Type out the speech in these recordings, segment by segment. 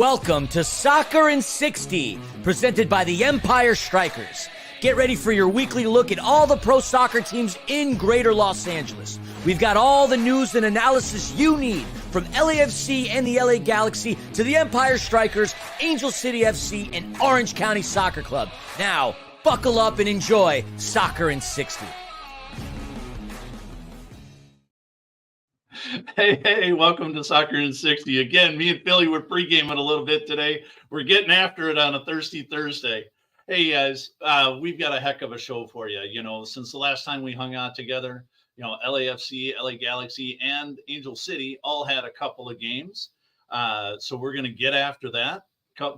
Welcome to Soccer in 60, presented by the Empire Strykers. Get ready for your weekly look at all the pro soccer teams in Greater Los Angeles. We've got all the news and analysis you need, from LAFC and the LA Galaxy to the Empire Strykers, Angel City FC, and Orange County Soccer Club. Now, buckle up and enjoy Soccer in 60. Hey, welcome to Soccer in 60. Again, me and Philly were pre-gaming a little bit today. We're getting after it on a thirsty Thursday. Hey, guys, we've got a heck of a show for you. You know, since the last time we hung out together, you know, LAFC, LA Galaxy, and Angel City all had a couple of games. So we're going to get after that.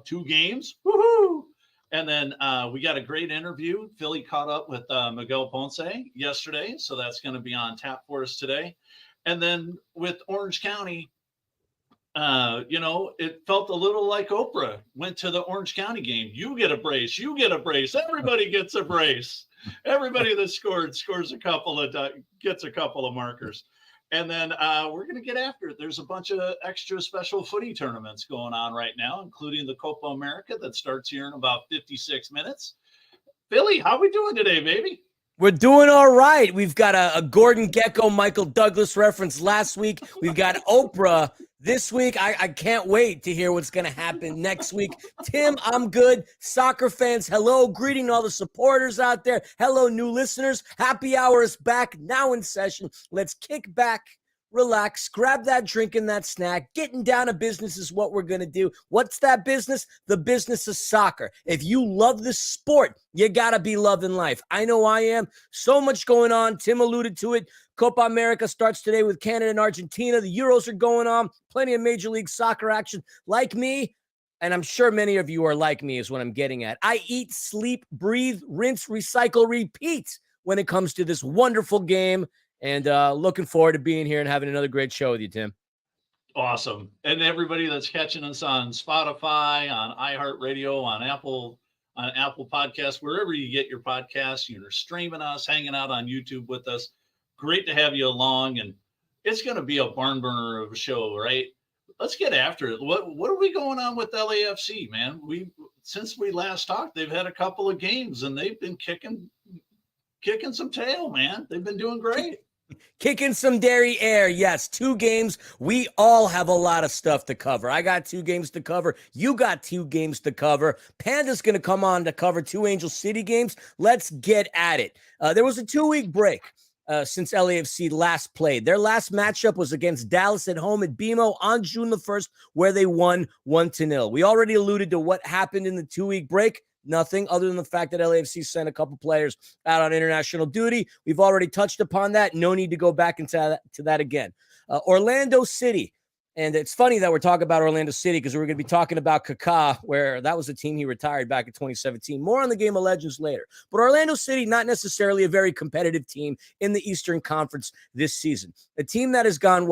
Two games. Woohoo! And then we got a great interview. Philly caught up with Miguel Ponce yesterday, so that's going to be on tap for us today. And then with Orange County, you know, it felt a little like Oprah went to the Orange County game. You get a brace. You get a brace. Everybody gets a brace. Everybody that scores gets a couple of markers. And then we're going to get after it. There's a bunch of extra special footy tournaments going on right now, including the Copa America that starts here in about 56 minutes. Philly, how we doing today, baby? We're doing all right. We've got a Gordon Gekko, Michael Douglas reference last week. We've got Oprah this week. I can't wait to hear what's going to happen next week. Tim, I'm good. Soccer fans, hello. Greeting all the supporters out there. Hello, new listeners. Happy hour is back, now in session. Let's kick back, relax, grab that drink and that snack. Getting down to business is what we're going to do. What's that business? The business of soccer. If you love this sport, you got to be loving life. I know I am. So much going on. Tim alluded to it. Copa America starts today with Canada and Argentina. The Euros are going on. Plenty of Major League Soccer action. Like me, and I'm sure many of you are like me is what I'm getting at. I eat, sleep, breathe, rinse, recycle, repeat when it comes to this wonderful game. And looking forward to being here and having another great show with you, Tim. Awesome. And everybody that's catching us on Spotify, on iHeartRadio, on Apple Podcasts, wherever you get your podcasts, you're streaming us, hanging out on YouTube with us. Great to have you along. And it's going to be a barn burner of a show, right? Let's get after it. What are we going on with LAFC, man? Since we last talked, they've had a couple of games and they've been kicking some tail, man. They've been doing great. Kicking some dairy air. Yes, 2 games. We all have a lot of stuff to cover. I got 2 games to cover. You got 2 games to cover. Panda's going to come on to cover 2 Angel City games. Let's get at it. There was a 2-week break since LAFC last played. Their last matchup was against Dallas at home at BMO on June the 1st, where they won 1-0. We already alluded to what happened in the 2-week break. Nothing other than the fact that LAFC sent a couple players out on international duty. We've already touched upon that. No need to go back into that again. Orlando City. And it's funny that we're talking about Orlando City because we're going to be talking about Kaká, where that was a team he retired back in 2017. More on the Game of Legends later. But Orlando City, not necessarily a very competitive team in the Eastern Conference this season. A team that has gone,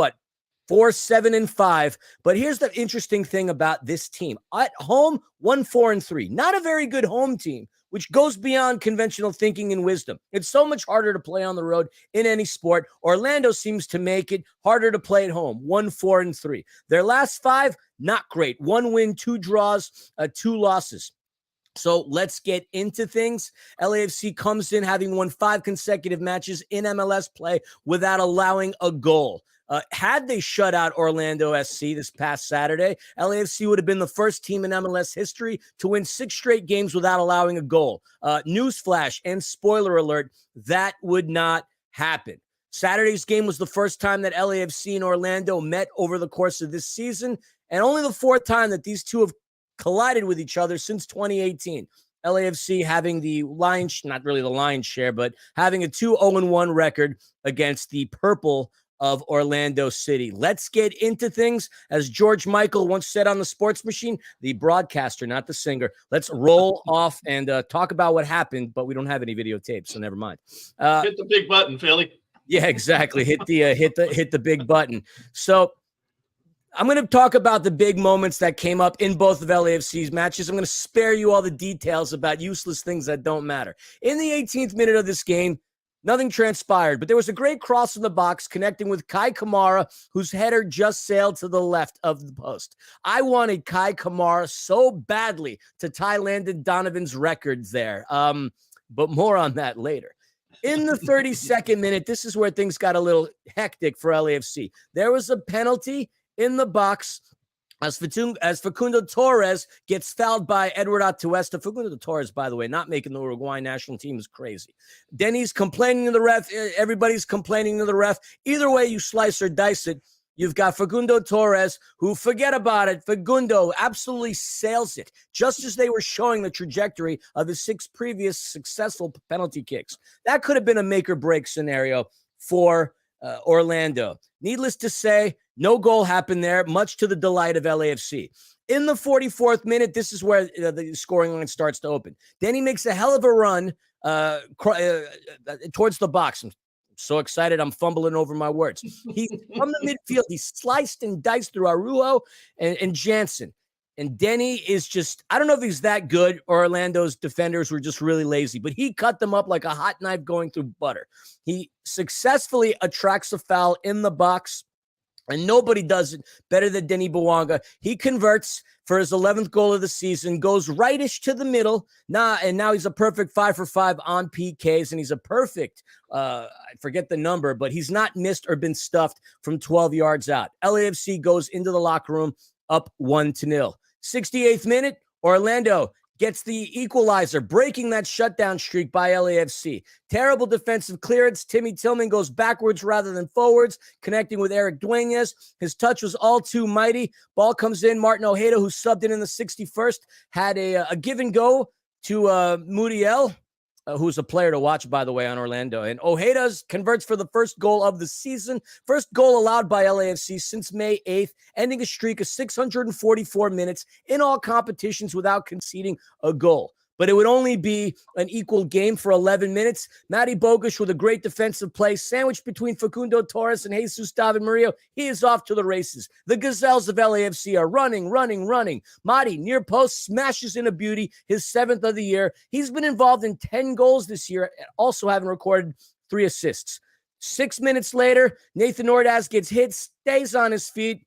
4-7-5. But here's the interesting thing about this team. At home, 1-4-3. Not a very good home team, which goes beyond conventional thinking and wisdom. It's so much harder to play on the road in any sport. Orlando seems to make it harder to play at home, 1-4-3. Their last 5, not great. 1 win, 2 draws, 2 losses. So let's get into things. LAFC comes in having won 5 consecutive matches in MLS play without allowing a goal. Had they shut out Orlando SC this past Saturday, LAFC would have been the first team in MLS history to win 6 straight games without allowing a goal. Newsflash and spoiler alert, that would not happen. Saturday's game was the first time that LAFC and Orlando met over the course of this season, and only the 4th time that these two have collided with each other since 2018. LAFC having not really the lion's share, but having a 2-0-1 record against the purple of Orlando City. Let's get into things. As George Michael once said on the Sports Machine, the broadcaster, not the singer. Let's roll off and talk about what happened, but we don't have any videotapes, so never mind. Hit the big button, Philly. Yeah, exactly. Hit the big button. So I'm going to talk about the big moments that came up in both of LAFC's matches. I'm going to spare you all the details about useless things that don't matter. In the 18th minute of this game, Nothing transpired, but there was a great cross in the box connecting with Kai Kamara, whose header just sailed to the left of the post. I wanted Kai Kamara so badly to tie Landon Donovan's records there, but more on that later. In the 32nd minute, this is where things got a little hectic for LAFC. There was a penalty in the box as Facundo Torres gets fouled by Edward Atuesta. Facundo Torres, by the way, not making the Uruguay national team is crazy. Denny's complaining to the ref. Everybody's complaining to the ref. Either way you slice or dice it, you've got Facundo Torres, who, forget about it, Facundo absolutely sails it, just as they were showing the trajectory of his 6 previous successful penalty kicks. That could have been a make-or-break scenario for Orlando. Needless to say, no goal happened there, much to the delight of LAFC. In the 44th minute, this is where the scoring line starts to open. Denny makes a hell of a run towards the box. I'm so excited, I'm fumbling over my words. He from the midfield, he sliced and diced through Araujo and Jansen. And Denny is just, I don't know if he's that good or Orlando's defenders were just really lazy, but he cut them up like a hot knife going through butter. He successfully attracts a foul in the box, and nobody does it better than Denny Bouanga. He converts for his 11th goal of the season, goes rightish to the middle. And now he's a perfect 5 for 5 on PKs, and he's a perfect, I forget the number, but he's not missed or been stuffed from 12 yards out. LAFC goes into the locker room up 1-0. 68th minute, Orlando gets the equalizer, breaking that shutdown streak by LAFC. Terrible defensive clearance. Timmy Tillman goes backwards rather than forwards, connecting with Eric Dueñas. His touch was all too mighty. Ball comes in. Martin Ojeda, who subbed in the 61st, had a give and go to Muriel, who's a player to watch, by the way, on Orlando. And Ojeda converts for the first goal of the season. First goal allowed by LAFC since May 8th, ending a streak of 644 minutes in all competitions without conceding a goal. But it would only be an equal game for 11 minutes. Matty Bogusz with a great defensive play, sandwiched between Facundo Torres and Jesus David Murillo. He is off to the races. The Gazelles of LAFC are running. Matty, near post, smashes in a beauty, his 7th of the year. He's been involved in 10 goals this year, also having recorded 3 assists. 6 minutes later, Nathan Ordaz gets hit, stays on his feet.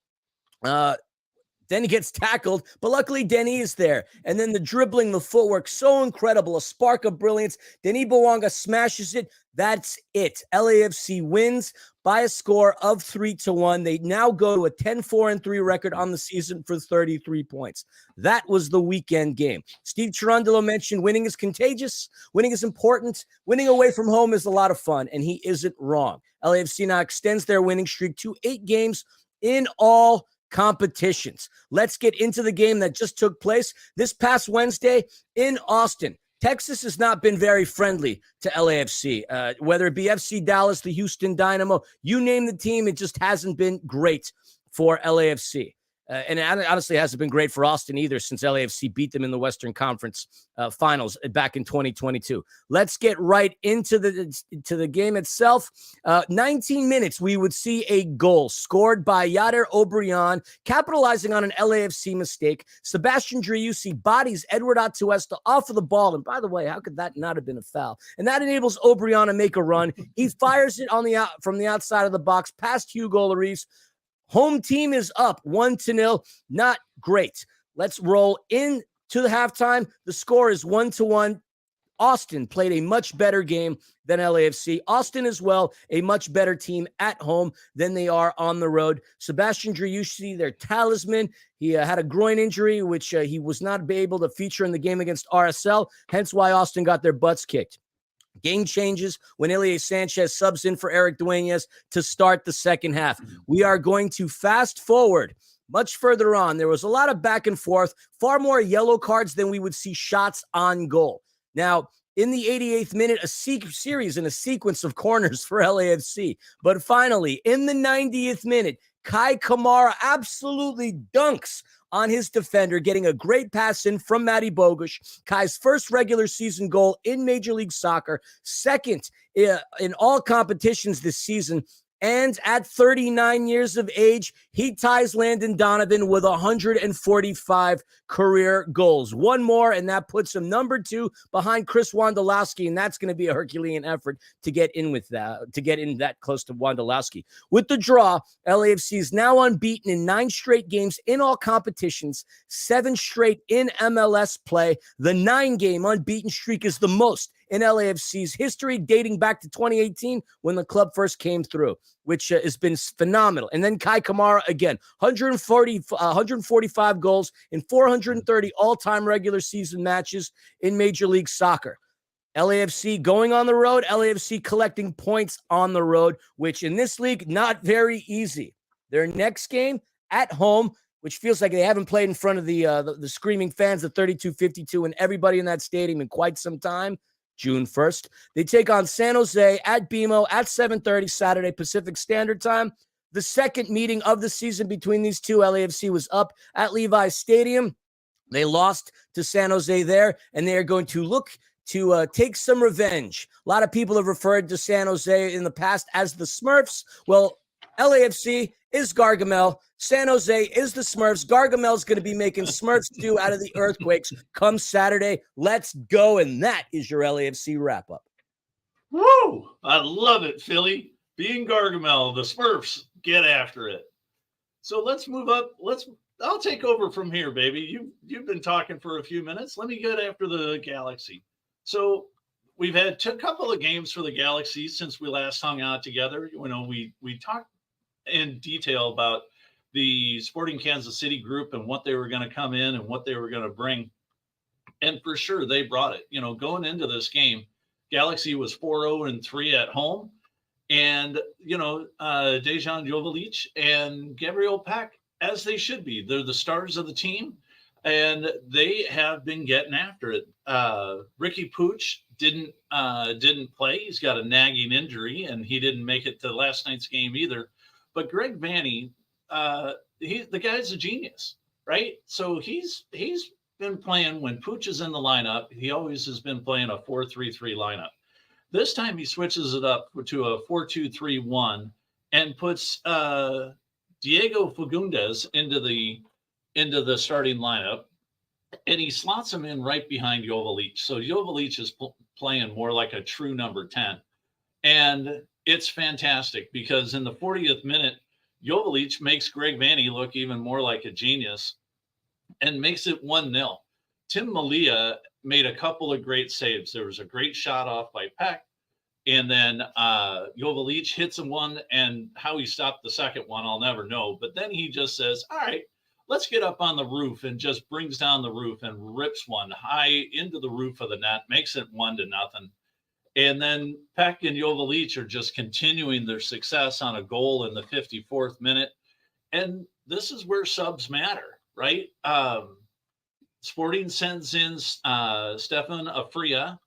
Then he gets tackled, but luckily Denny is there. And then the dribbling, the footwork, so incredible, a spark of brilliance. Denny Bouanga smashes it. That's it. LAFC wins by a score of 3-1. They now go to a 10-4-3 record on the season for 33 points. That was the weekend game. Steve Cherundolo mentioned winning is contagious. Winning is important. Winning away from home is a lot of fun, and he isn't wrong. LAFC now extends their winning streak to 8 games in all competitions. Let's get into the game that just took place this past Wednesday in Austin. Texas has not been very friendly to LAFC, whether it be FC Dallas, the Houston Dynamo, you name the team, it just hasn't been great for LAFC. And it honestly hasn't been great for Austin either since LAFC beat them in the Western Conference Finals back in 2022. Let's get right into the game itself. 19 minutes, we would see a goal scored by Yader Obrian, capitalizing on an LAFC mistake. Sebastian Driussi bodies Edward Atuesta off of the ball. And by the way, how could that not have been a foul? And that enables Obrian to make a run. He fires it from the outside of the box past Hugo Lloris. Home team is up 1-0. Not great. Let's roll into the halftime. The score is 1-1. Austin played a much better game than LAFC. Austin as well, a much better team at home than they are on the road. Sebastian Driussi, their talisman, he had a groin injury, which he was not able to feature in the game against RSL, hence why Austin got their butts kicked. Game changes when Ilie Sanchez subs in for Eric Dueñas to start the second half. We are going to fast forward much further on. There was a lot of back and forth, far more yellow cards than we would see shots on goal. Now, in the 88th minute, a series and a sequence of corners for LAFC. But finally, in the 90th minute, Kai Kamara absolutely dunks on his defender, getting a great pass in from Matty Bogusz. Kai's first regular season goal in Major League Soccer, second in all competitions this season. And at 39 years of age, he ties Landon Donovan with 145 career goals. One more, and that puts him number 2 behind Chris Wondolowski, and that's going to be a Herculean effort to get in with that, to get in that close to Wondolowski. With the draw, LAFC is now unbeaten in 9 straight games in all competitions, 7 straight in MLS play. The 9-game unbeaten streak is the most in LAFC's history, dating back to 2018 when the club first came through, which has been phenomenal. And then Kai Kamara again, 145 goals in 430 all-time regular season matches in Major League Soccer. LAFC going on the road, LAFC collecting points on the road, which in this league, not very easy. Their next game at home, which feels like they haven't played in front of the screaming fans of 3252 and everybody in that stadium in quite some time, June 1st. They take on San Jose at BMO at 7:30 Saturday Pacific Standard Time. The second meeting of the season between these two, LAFC was up at Levi's Stadium. They lost to San Jose there, and they are going to look to take some revenge. A lot of people have referred to San Jose in the past as the Smurfs. Well, LAFC is Gargamel. San Jose is the Smurfs. Gargamel's going to be making Smurfs stew out of the earthquakes come Saturday. Let's go. And that is your LAFC wrap-up. Woo! I love it, Philly. Being Gargamel, the Smurfs, get after it. So let's move up. I'll take over from here, baby. You've been talking for a few minutes. Let me get after the Galaxy. So we've had a couple of games for the Galaxy since we last hung out together. You know, we talked in detail about the Sporting Kansas City group and what they were going to come in and what they were going to bring. And for sure, they brought it. You know, going into this game, Galaxy was 4-0-3 at home. And, you know, Dejan Jovalic and Gabriel Pack, as they should be. They're the stars of the team, and they have been getting after it. Ricky Pooch didn't play. He's got a nagging injury, and he didn't make it to last night's game either. But Greg Vanny, the guy's a genius, right? So he's been playing when Pooch is in the lineup. He always has been playing a 4-3-3 lineup. This time he switches it up to a 4-2-3-1 and puts Diego Fagundes into the starting lineup, and he slots him in right behind Jovalic. So Jovalic is playing more like a true number 10. And it's fantastic because in the 40th minute, Jovalic makes Greg Vanny look even more like a genius and makes it 1-0. Tim Malia made a couple of great saves. There was a great shot off by Peck, and then Jovalic hits him one, and how he stopped the second one, I'll never know. But then he just says, all right, let's get up on the roof, and just brings down the roof and rips one high into the roof of the net, makes it 1-0. And then Peck and Jovalic are just continuing their success on a goal in the 54th minute. And this is where subs matter, right? Sporting sends in Stefan Afria,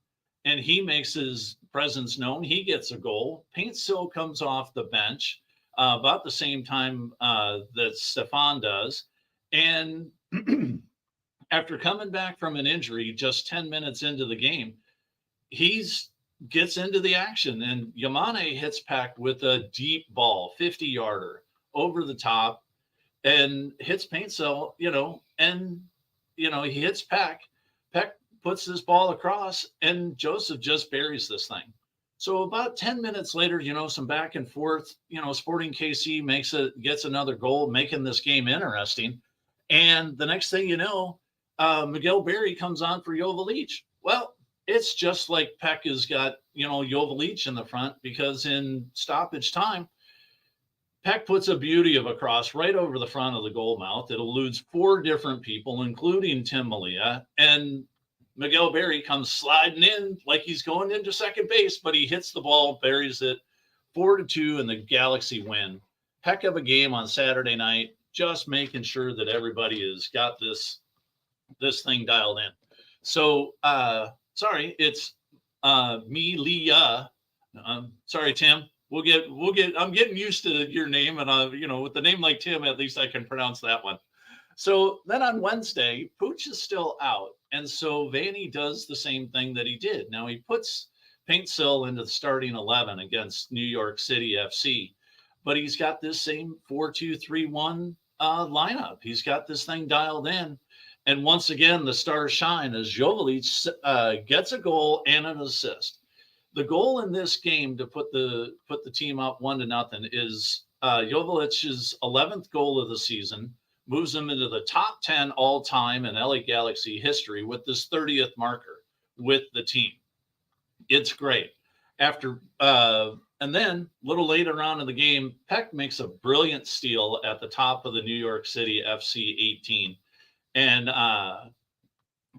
and he makes his presence known. He gets a goal. Paintsill comes off the bench about the same time that Stefan does. And after coming back from an injury just 10 minutes into the game, gets into the action, and Yamane hits Peck with a deep ball, 50-yarder, over the top, and hits Paintsill, and he hits Peck. Peck puts this ball across, and Joseph just buries this thing. So about 10 minutes later, some back and forth, Sporting KC gets another goal, making this game interesting. And the next thing you know, Miguel Berry comes on for Jovalic. Well, it's just like Peck has got, Jovalic in the front, because in stoppage time, Peck puts a beauty of a cross right over the front of the goal mouth. It eludes 4 different people, including Tim Malia. And Miguel Berry comes sliding in like he's going into second base, but he hits the ball, buries it, 4-2, and the Galaxy win. Heck of a game on Saturday night, just making sure that everybody has got this thing dialed in. So, sorry, it's me, Leah. Sorry, Tim. We'll get. I'm getting used to your name, and with the name like Tim, at least I can pronounce that one. So then on Wednesday, Pooch is still out, and so Vanny does the same thing that he did. Now he puts Paintsill into the starting 11 against New York City FC. but he's got this same 4-2-3-1 lineup. He's got this thing dialed in. And once again, the stars shine as Joveljic gets a goal and an assist. The goal in this game to put the team up 1-0 is Joveljic's 11th goal of the season, moves him into the top 10 all time in LA Galaxy history with this 30th marker with the team. It's great. And then a little later on in the game, Peck makes a brilliant steal at the top of the New York City FC 18 and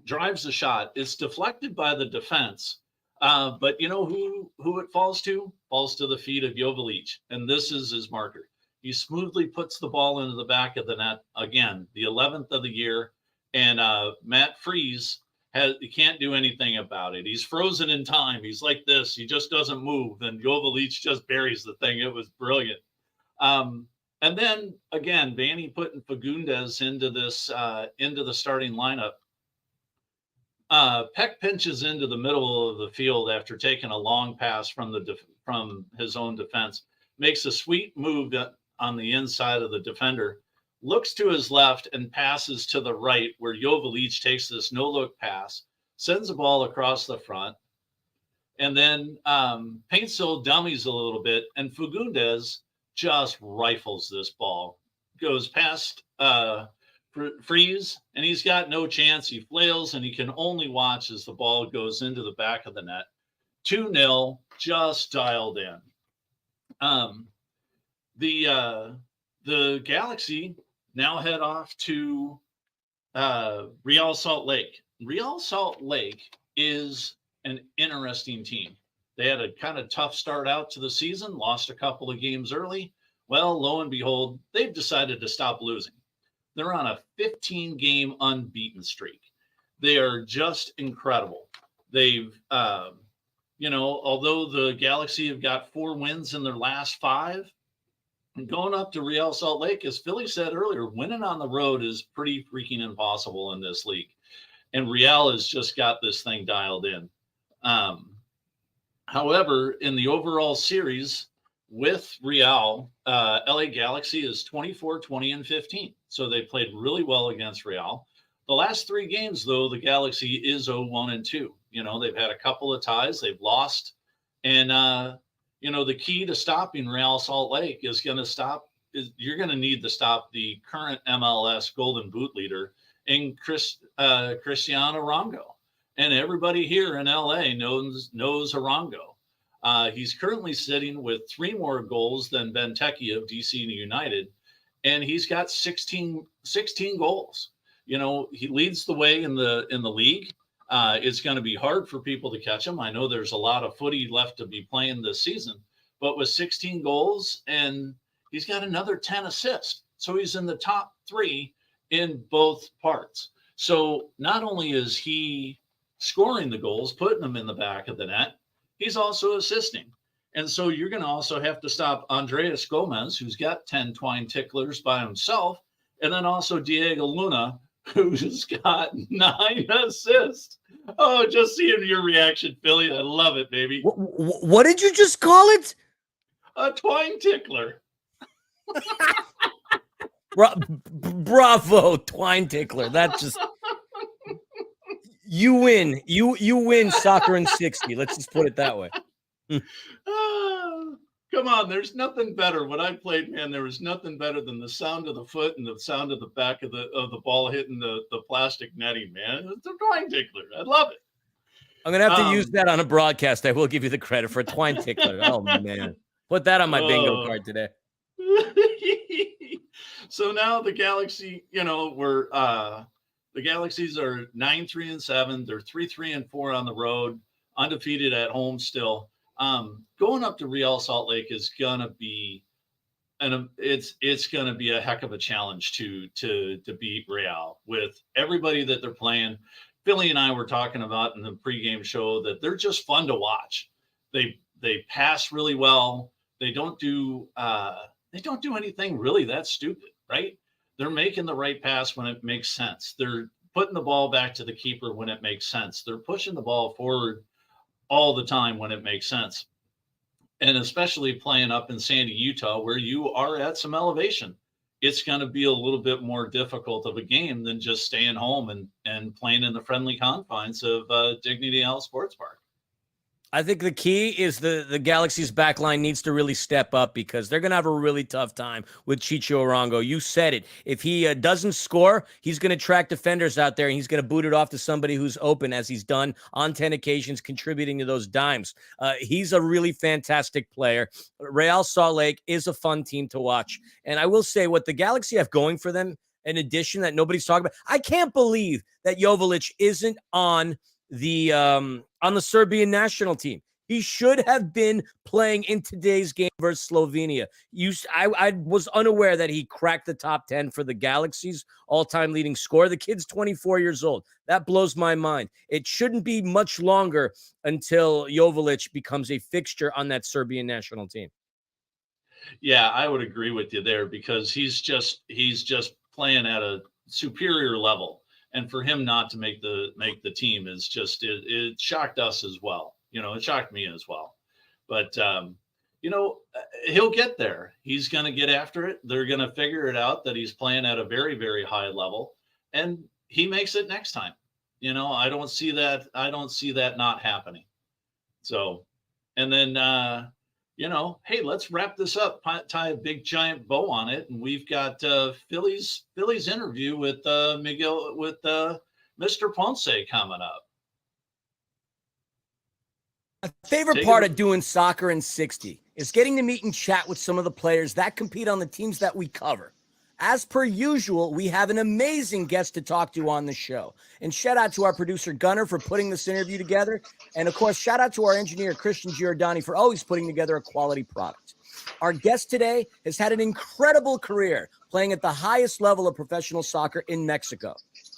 drives the shot. It's deflected by the defense. But you know who it falls to? Falls to the feet of Joveljic. And this is his marker. He smoothly puts the ball into the back of the net. Again, the 11th of the year. And Matt Freese, he can't do anything about it. He's frozen in time. He's like this. He just doesn't move. And Joveljic just buries the thing. It was brilliant. And then, again, Vanny putting Fagundes into the starting lineup. Peck pinches into the middle of the field after taking a long pass from his own defense, makes a sweet move on the inside of the defender, looks to his left and passes to the right where Joveljic takes this no-look pass, sends the ball across the front, and then Paintsil dummies a little bit, and Fagundes just rifles this ball, goes past Freeze, and he's got no chance. He flails, and he can only watch as the ball goes into the back of the net. 2-0, just dialed in. The Galaxy now head off to Real Salt Lake. Real Salt Lake is an interesting team. They had a kind of tough start out to the season, lost a couple of games early. Well, lo and behold, they've decided to stop losing. They're on a 15-game unbeaten streak. They are just incredible. They've, although the Galaxy have got 4 wins in their last 5, going up to Real Salt Lake, as Philly said earlier, winning on the road is pretty freaking impossible in this league. And Real has just got this thing dialed in. However, in the overall series with Real, LA Galaxy is 24-20-15. So they played really well against Real. The last 3 games, though, the Galaxy is 0-1-2. They've had a couple of ties. They've lost. And, the key to stopping Real Salt Lake is you're going to need to stop the current MLS Golden Boot leader in Cristiano Ronaldo. And everybody here in LA knows Arango. He's currently sitting with 3 more goals than Benteke of DC United, and he's got 16 goals. He leads the way in the league. It's going to be hard for people to catch him. I know there's a lot of footy left to be playing this season, but with 16 goals, and he's got another 10 assists. So he's in the top 3 in both parts. So not only is he scoring the goals, putting them in the back of the net, he's also assisting. And so you're going to also have to stop Andreas Gomez, who's got 10 twine ticklers by himself, and then also Diego Luna, who's got 9 assists. Oh, just seeing your reaction, Philly. I love it, baby. What did you just call it? A twine tickler. Bravo, twine tickler. That just... You win. You win Soccer in 60. Let's just put it that way. Come on, there's nothing better. When I played, man, there was nothing better than the sound of the foot and the sound of the back of the ball hitting the plastic netting, man. It's a twine tickler. I love it. I'm gonna have to use that on a broadcast. I will give you the credit for a twine tickler. Oh man, put that on my bingo card today. So now the Galaxy, the Galaxies are 9-3-7. They're 3-3-4 on the road, undefeated at home still. Going up to Real Salt Lake is gonna be, it's gonna be a heck of a challenge to beat Real with everybody that they're playing. Philly and I were talking about in the pregame show that they're just fun to watch. They pass really well. They don't do anything really that stupid, right? They're making the right pass when it makes sense. They're putting the ball back to the keeper when it makes sense. They're pushing the ball forward all the time when it makes sense. And especially playing up in Sandy, Utah, where you are at some elevation, it's going to be a little bit more difficult of a game than just staying home and playing in the friendly confines of Dignity Health Sports Park. I think the key is the Galaxy's backline needs to really step up because they're going to have a really tough time with Chicho Arango. You said it. If he doesn't score, he's going to track defenders out there and he's going to boot it off to somebody who's open, as he's done on 10 occasions, contributing to those dimes. He's a really fantastic player. Real Salt Lake is a fun team to watch. And I will say what the Galaxy have going for them, an addition that nobody's talking about. I can't believe that Joveljic isn't on the Serbian national team. He should have been playing in today's game versus Slovenia. I was unaware that he cracked the top 10 for the Galaxy's all-time leading scorer. The kid's 24 years old. That blows my mind. It shouldn't be much longer until Joveljic becomes a fixture on that Serbian national team. Yeah, I would agree with you there because he's just playing at a superior level. And for him not to make the team is just it shocked us as well. It shocked me as well. But he'll get there. He's going to get after it. They're going to figure it out that he's playing at a very, very high level, and he makes it next time. I don't see that. I don't see that not happening. So, and then hey, let's wrap this up. Tie a big giant bow on it, and we've got Philly's interview with Miguel with Mr. Ponce coming up. My favorite part of doing Soccer in 60 is getting to meet and chat with some of the players that compete on the teams that we cover. As per usual, we have an amazing guest to talk to on the show. And shout out to our producer, Gunnar, for putting this interview together. And, of course, shout out to our engineer, Christian Giordani, for always putting together a quality product. Our guest today has had an incredible career playing at the highest level of professional soccer in Mexico.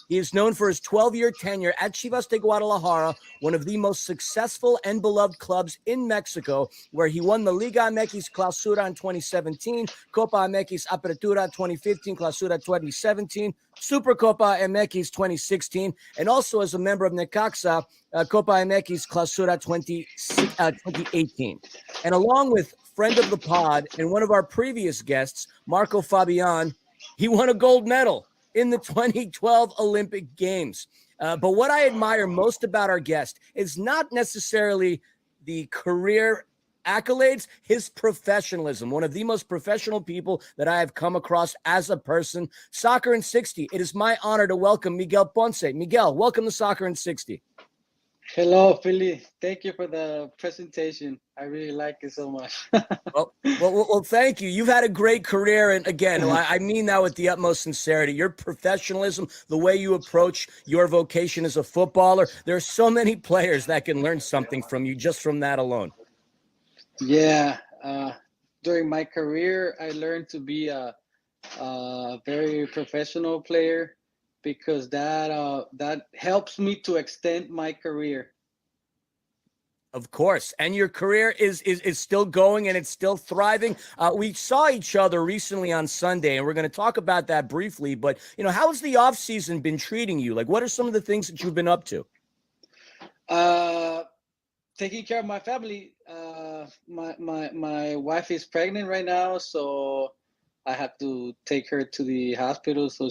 He is known for his 12-year tenure at Chivas de Guadalajara, one of the most successful and beloved clubs in Mexico, where he won the Liga MX Clausura in 2017, Copa MX Apertura 2015, Clausura 2017, Supercopa MX 2016, and also as a member of Necaxa, Copa MX Clausura 2018. And along with friend of the pod and one of our previous guests, Marco Fabián, he won a gold medal in the 2012 Olympic Games. But what I admire most about our guest is not necessarily the career accolades, his professionalism, one of the most professional people that I have come across as a person. Soccer in 60, it is my honor to welcome Miguel Ponce. Miguel, welcome to Soccer in 60. Hello, Philly. Thank you for the presentation. I really like it so much. Well, thank you. You've had a great career. And again, I mean that with the utmost sincerity. Your professionalism, the way you approach your vocation as a footballer, there are so many players that can learn something from you just from that alone. Yeah. During my career, I learned to be a very professional player, because that helps me to extend my career. Of course. And your career is still going and it's still thriving. We saw each other recently on Sunday, and we're going to talk about that briefly. But, how has the off season been treating you? Like, what are some of the things that you've been up to? Taking care of my family. My wife is pregnant right now, so I have to take her to the hospital. So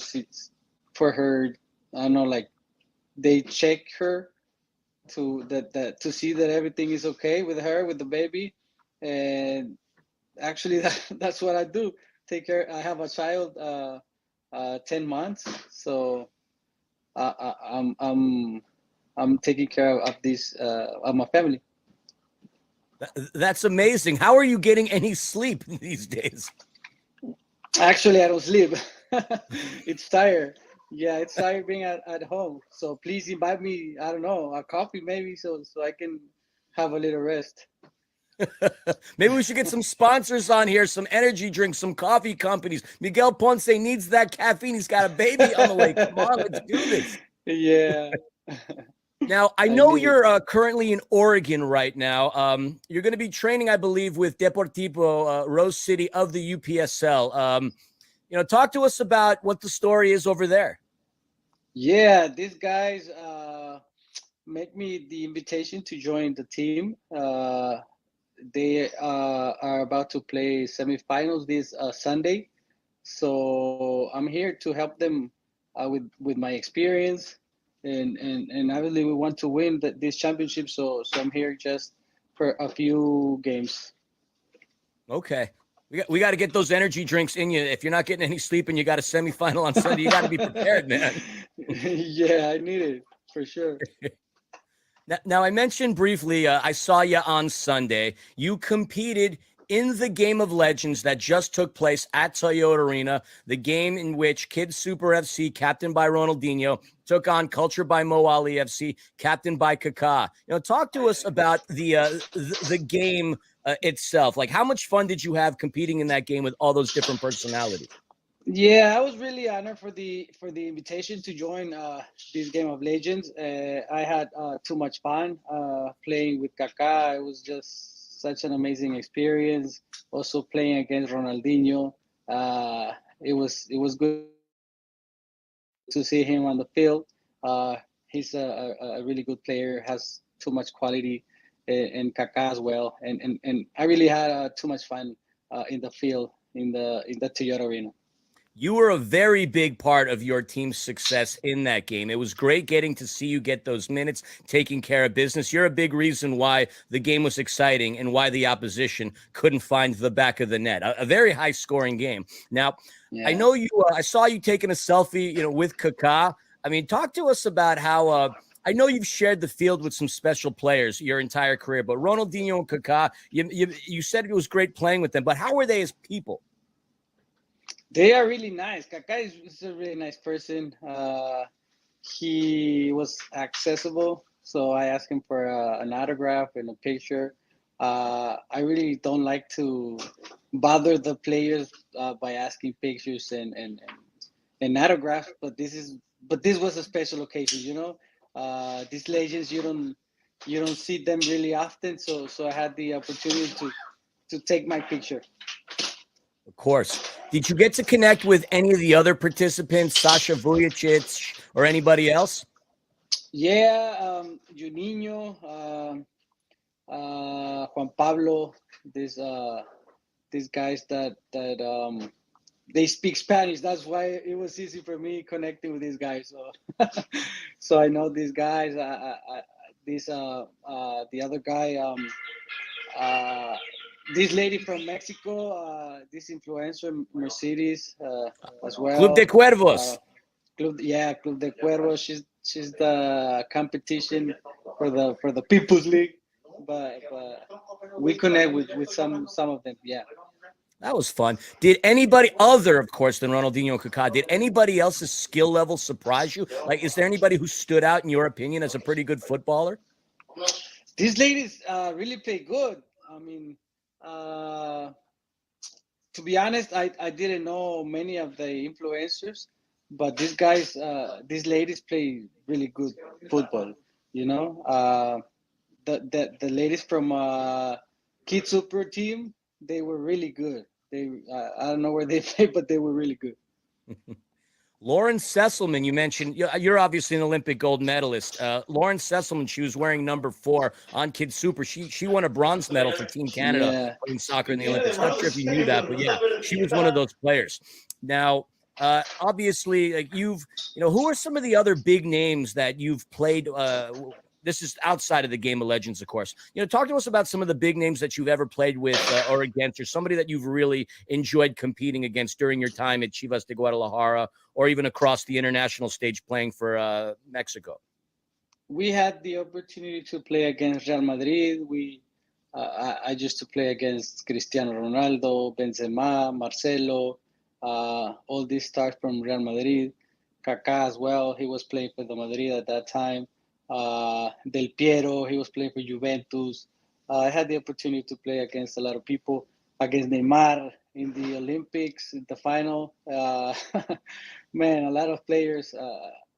for her, I don't know, like they check her to see that everything is okay with her, with the baby. And actually that's what I do. Take care. I have a child, 10 months. So I'm taking care of this, of my family. That's amazing. How are you getting any sleep these days? Actually, I don't sleep. It's tired. Yeah, it's tired being at home. So please invite me, I don't know, a coffee maybe, so I can have a little rest. Maybe we should get some sponsors on here, some energy drinks, some coffee companies. Miguel Ponce needs that caffeine. He's got a baby on the way. Come on, let's do this. Yeah. Now, I know you're currently in Oregon right now. You're going to be training, I believe, with Deportivo Rose City of the UPSL. Talk to us about what the story is over there. Yeah, these guys make me the invitation to join the team. they are about to play semifinals this Sunday. So I'm here to help them with my experience, and obviously we want to win this championship. So I'm here just for a few games. Okay. We got to get those energy drinks in you. If you're not getting any sleep and you got a semifinal on Sunday, you got to be prepared, man. Yeah, I need it for sure. Now, I mentioned briefly, I saw you on Sunday. You competed in the Game of Legends that just took place at Toyota Arena, the game in which Kids Super FC, captained by Ronaldinho, took on Culture by Mo Ali FC, captained by Kaká. Talk to us about the game itself. Like, how much fun did you have competing in that game with all those different personalities? Yeah, I was really honored for the invitation to join this Game of Legends. I had too much fun playing with Kaká. It was just such an amazing experience. Also playing against Ronaldinho, it was good to see him on the field. He's a really good player. Has too much quality, and Kaká as well. And I really had too much fun in the field in the Toyota Arena. You were a very big part of your team's success in that game. It was great getting to see you get those minutes, taking care of business. You're a big reason why the game was exciting and why the opposition couldn't find the back of the net. A very high-scoring game. Now, yeah. I know you. I saw you taking a selfie, with Kaká. I mean, talk to us about how. I know you've shared the field with some special players your entire career, but Ronaldinho and Kaká, you said it was great playing with them. But how were they as people? They are really nice. Kaká is a really nice person. He was accessible, so I asked him for an autograph and a picture. I really don't like to bother the players by asking pictures and autographs, but this was a special occasion. These legends you don't see them really often, so I had the opportunity to take my picture. Of course. Did you get to connect with any of the other participants, Sasha Vujicic or anybody else? Yeah, Juninho, Juan Pablo, these guys that they speak Spanish. That's why it was easy for me connecting with these guys. So, so I know these guys. The other guy. This lady from Mexico, this influencer Mercedes as well. Club de Cuervos. Club de Cuervos. She's the competition for the People's League, but we connect with some of them. Yeah. That was fun. Did anybody other, of course, than Ronaldinho and Kaká, did anybody else's skill level surprise you? Like, is there anybody who stood out in your opinion as a pretty good footballer? These ladies really play good. I mean, to be honest, I didn't know many of the influencers, but these guys, these ladies play really good football. The ladies from Kids Super team, they were really good. I don't know where they play, but they were really good. Lauren Sesselman, you mentioned, you're obviously an Olympic gold medalist. Lauren Sesselman, she was wearing number 4 on Kids Super. She won a bronze medal for Team Canada in soccer in the Olympics. Not sure if you knew that, but yeah, she was one of those players. Now, obviously, like who are some of the other big names that you've played? This is outside of the Game of Legends, of course. Talk to us about some of the big names that you've ever played with or against, or somebody that you've really enjoyed competing against during your time at Chivas de Guadalajara, or even across the international stage playing for Mexico. We had the opportunity to play against Real Madrid. I used to play against Cristiano Ronaldo, Benzema, Marcelo, all these stars from Real Madrid. Kaká as well. He was playing for the Madrid at that time. Del Piero, he was playing for Juventus. I had the opportunity to play against a lot of people, against Neymar in the Olympics, in the final. Man, a lot of players.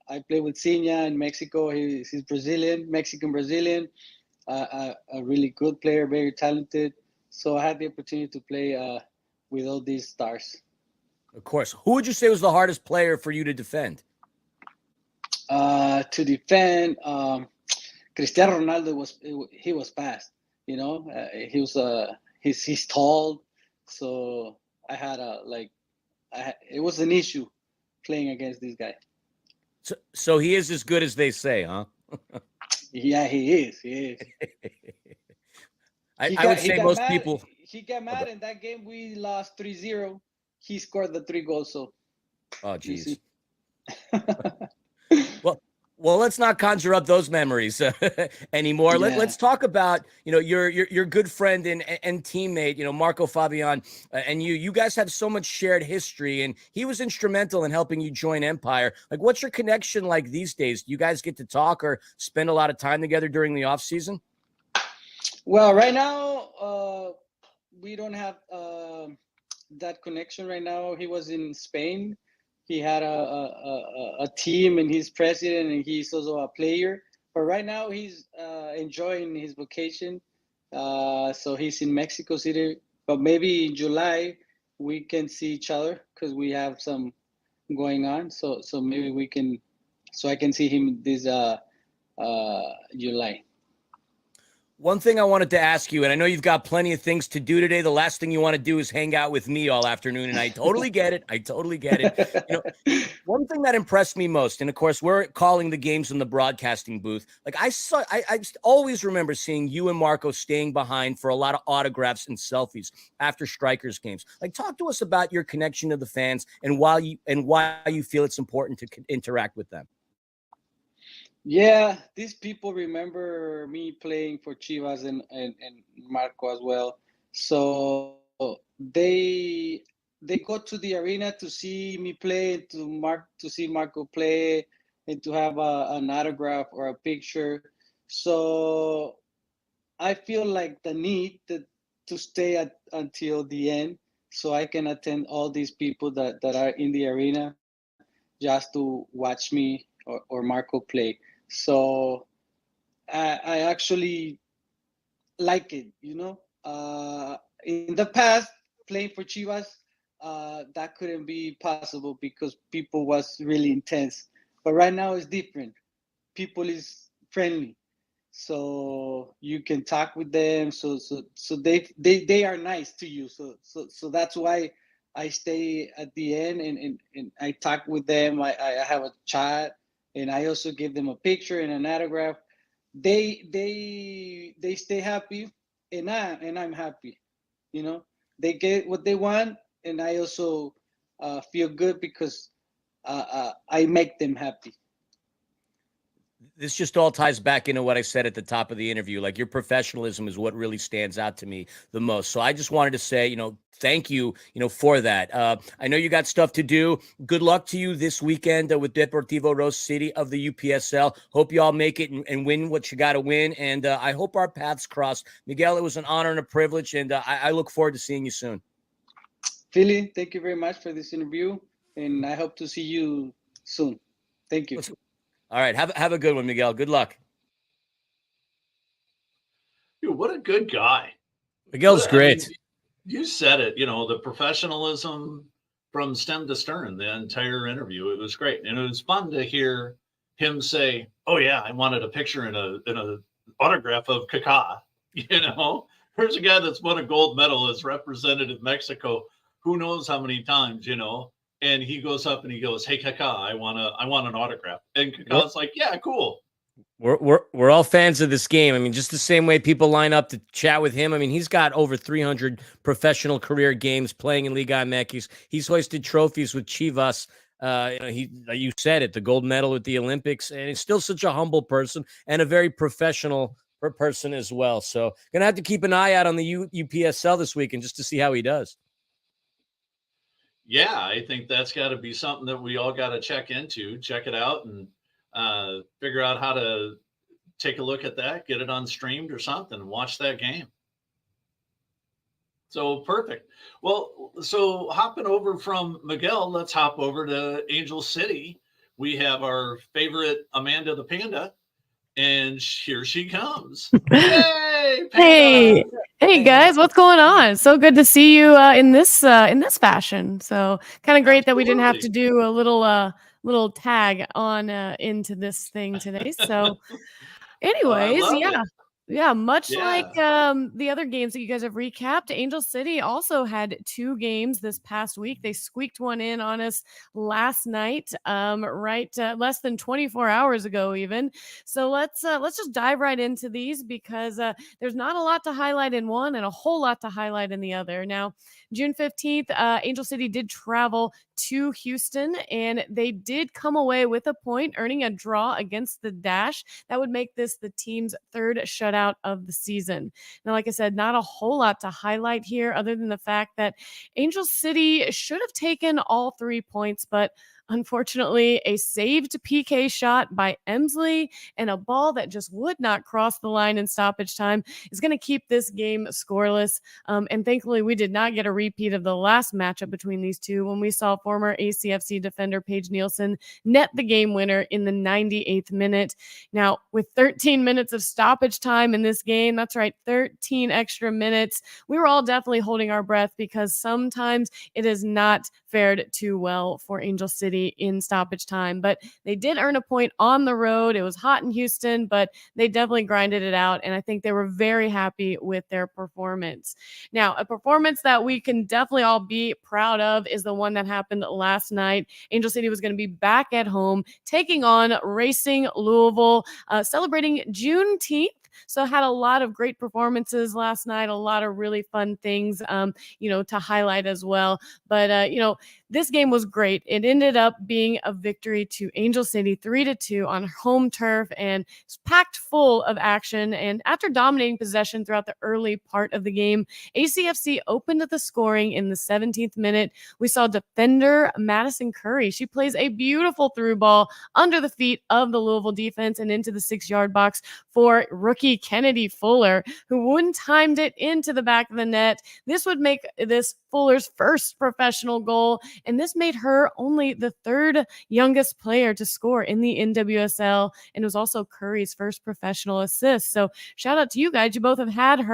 I played with Ciña in Mexico. He's Brazilian, Mexican-Brazilian, a really good player, very talented. So I had the opportunity to play with all these stars. Of course. Who would you say was the hardest player for you to defend? To defend, Cristiano Ronaldo was fast. You know, he was he's tall, so I had it was an issue playing against this guy. So he is as good as they say, huh? Yeah, he is. I would say most mad. people. He got mad in that game. We lost 3-0. He scored the 3 goals. So, Oh, geez. Well, let's not conjure up those memories anymore. Yeah. Let's talk about, your good friend and teammate, Marco Fabián, and you. You guys have so much shared history, and he was instrumental in helping you join Empire. Like, what's your connection like these days? Do you guys get to talk or spend a lot of time together during the off season? Well, right now, we don't have that connection right now. He was in Spain. He had a team, and he's president, and he's also a player. But right now, he's enjoying his vacation. So he's in Mexico City. But maybe in July we can see each other because we have some going on. So maybe we can. So I can see him this July. One thing I wanted to ask you, and I know you've got plenty of things to do today. The last thing you want to do is hang out with me all afternoon, and I totally get it. One thing that impressed me most, and of course, we're calling the games in the broadcasting booth. Like I always remember seeing you and Marco staying behind for a lot of autographs and selfies after Strykers games. Like, talk to us about your connection to the fans and why you feel it's important to interact with them. Yeah, these people remember me playing for Chivas and Marco as well. So they go to the arena to see me play, to see Marco play, and to have an autograph or a picture. So I feel like the need to stay until the end, so I can attend all these people that are in the arena just to watch me or Marco play. So I actually like it, in the past, playing for Chivas, that couldn't be possible because people was really intense. But right now it's different. People is friendly, so you can talk with them. So they are nice to you. So that's why I stay at the end and I talk with them. I have a chat. And I also give them a picture and an autograph. They stay happy, and I'm happy. They get what they want, and I also feel good because I make them happy. This just all ties back into what I said at the top of the interview. Like, your professionalism is what really stands out to me the most. So I just wanted to say, thank you, for that. I know you got stuff to do. Good luck to you this weekend with Deportivo Rose City of the UPSL. Hope you all make it and win what you got to win. And I hope our paths cross. Miguel, it was an honor and a privilege, and I look forward to seeing you soon. Philly, thank you very much for this interview, and I hope to see you soon. Thank you. All right. Have a good one, Miguel. Good luck. Dude, what a good guy. Miguel's great. I mean, you said it, the professionalism from stem to stern, the entire interview. It was great. And it was fun to hear him say, oh yeah, I wanted a picture in a autograph of Kaká. Here's a guy that's won a gold medal, has represented Mexico who knows how many times, and he goes up and he goes, hey Kaká, I want an autograph. And Kaká's like, yeah, cool. We're all fans of this game. I mean, just the same way people line up to chat with him. I mean, he's got over 300 professional career games playing in Liga MX. He's hoisted trophies with Chivas. You said it, the gold medal at the Olympics, and he's still such a humble person and a very professional person as well. So gonna have to keep an eye out on the UPSL this weekend just to see how he does. Yeah, I think that's got to be something that we all got to check it out, and figure out how to take a look at that, get it on streamed or something, and watch that game. So perfect. Well, so hopping over from Miguel, let's hop over to Angel City. We have our favorite Amanda the Panda, and here she comes. Yay, Panda! Hey guys, what's going on? So good to see you in this fashion. So kind of great that we didn't have to do a little tag on into this thing today. So anyways, yeah. Yeah, much like Yeah. the other games that you guys have recapped, Angel City also had 2 games this past week. They squeaked one in on us last night, less than 24 hours ago, even. So let's just dive right into these because there's not a lot to highlight in one and a whole lot to highlight in the other. Now, June 15th, Angel City did travel to Houston, and they did come away with a point, earning a draw against the Dash. That would make this the team's 3rd shutout of the season. Now, like I said, not a whole lot to highlight here other than the fact that Angel City should have taken all 3 points, but unfortunately, a saved PK shot by Emsley and a ball that just would not cross the line in stoppage time is going to keep this game scoreless. And thankfully, we did not get a repeat of the last matchup between these two when we saw former ACFC defender Paige Nielsen net the game winner in the 98th minute. Now, with 13 minutes of stoppage time in this game, that's right, 13 extra minutes, we were all definitely holding our breath because sometimes it has not fared too well for Angel City in stoppage time. But they did earn a point on the road. It was hot in Houston, but they definitely grinded it out. And I think they were very happy with their performance. Now, a performance that we can definitely all be proud of is the one that happened last night. Angel City was going to be back at home, taking on Racing Louisville, celebrating Juneteenth. So had a lot of great performances last night, a lot of really fun things, to highlight as well. But, this game was great. It ended up being a victory to Angel City 3-2 on home turf, and it's packed full of action. And after dominating possession throughout the early part of the game, ACFC opened the scoring in the 17th minute. We saw defender Madison Curry. She plays a beautiful through ball under the feet of the Louisville defense and into the 6-yard box for rookie Kennedy Fuller, who one-timed it into the back of the net. This would make this Fuller's first professional goal, and this made her only the 3rd youngest player to score in the NWSL, and it was also Curry's first professional assist. So shout out to you guys. You both have had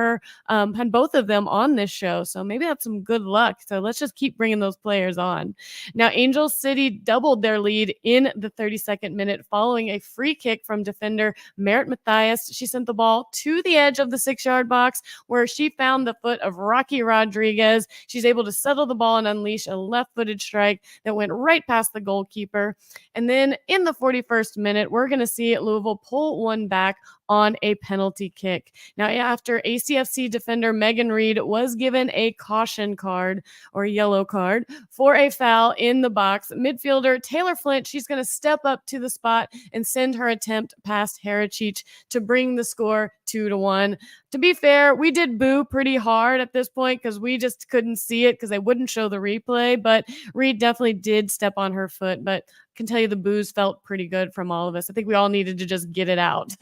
both of them on this show, so maybe that's some good luck. So let's just keep bringing those players on. Now, Angel City doubled their lead in the 32nd minute following a free kick from defender Merritt Mathias. She sent the ball to the edge of the 6-yard box where she found the foot of Rocky Rodriguez. She's able to settle the ball and unleash a left-footed strike that went right past the goalkeeper. And then in the 41st minute, we're going to see Louisville pull one back on a penalty kick. Now, after ACFC defender Megan Reed was given a caution card or yellow card for a foul in the box, midfielder Taylor Flint, she's going to step up to the spot and send her attempt past Herachich to bring the score 2-1. To be fair, we did boo pretty hard at this point because we just couldn't see it because they wouldn't show the replay, but Reed definitely did step on her foot, but I can tell you the boos felt pretty good from all of us. I think we all needed to just get it out.